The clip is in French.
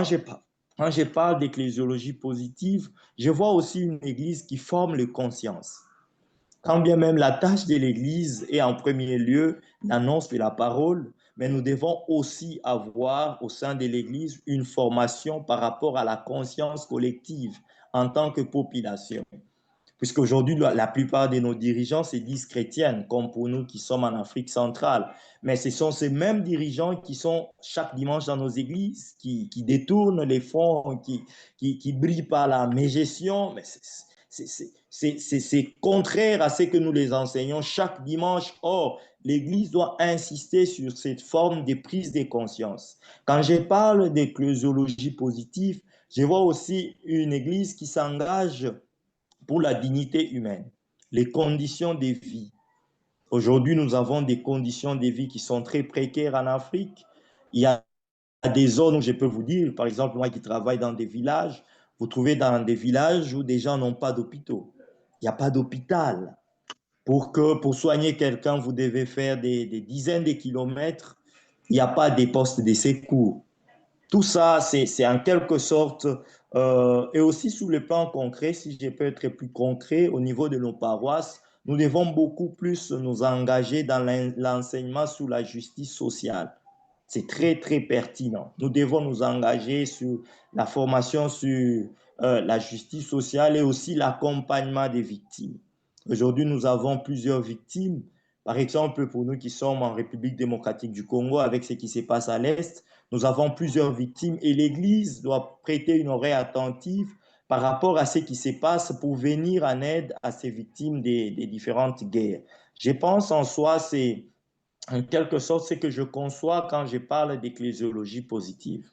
je, quand je parle d'ecclésiologie positive, je vois aussi une église qui forme les consciences. Quand bien même la tâche de l'Église est en premier lieu l'annonce de la parole, mais nous devons aussi avoir au sein de l'Église une formation par rapport à la conscience collective en tant que population. Puisqu'aujourd'hui, la plupart de nos dirigeants se disent chrétiennes, comme pour nous qui sommes en Afrique centrale. Mais ce sont ces mêmes dirigeants qui sont chaque dimanche dans nos églises, qui détournent les fonds, qui brillent par la mégestion. Mais c'est contraire à ce que nous les enseignons chaque dimanche. Or, l'Église doit insister sur cette forme de prise de conscience. Quand je parle d'ecclésiologie positive, je vois aussi une Église qui s'engage pour la dignité humaine, les conditions de vie. Aujourd'hui, nous avons des conditions de vie qui sont très précaires en Afrique. Il y a des zones où je peux vous dire, par exemple, moi qui travaille dans des villages, vous trouvez dans des villages où des gens n'ont pas d'hôpitaux. Il n'y a pas d'hôpital. Pour soigner quelqu'un, vous devez faire des dizaines de kilomètres. Il n'y a pas de postes de secours. Tout ça, c'est en quelque sorte, et aussi sur le plan concret, si je peux être plus concret, au niveau de nos paroisses, nous devons beaucoup plus nous engager dans l'enseignement sur la justice sociale. C'est très, très pertinent. Nous devons nous engager sur la formation sur la justice sociale et aussi l'accompagnement des victimes. Aujourd'hui, nous avons plusieurs victimes. Par exemple, pour nous qui sommes en République démocratique du Congo, avec ce qui se passe à l'Est, nous avons plusieurs victimes et l'Église doit prêter une oreille attentive par rapport à ce qui se passe pour venir en aide à ces victimes des différentes guerres. Je pense en soi, c'est en quelque sorte ce que je conçois quand je parle d'ecclésiologie positive.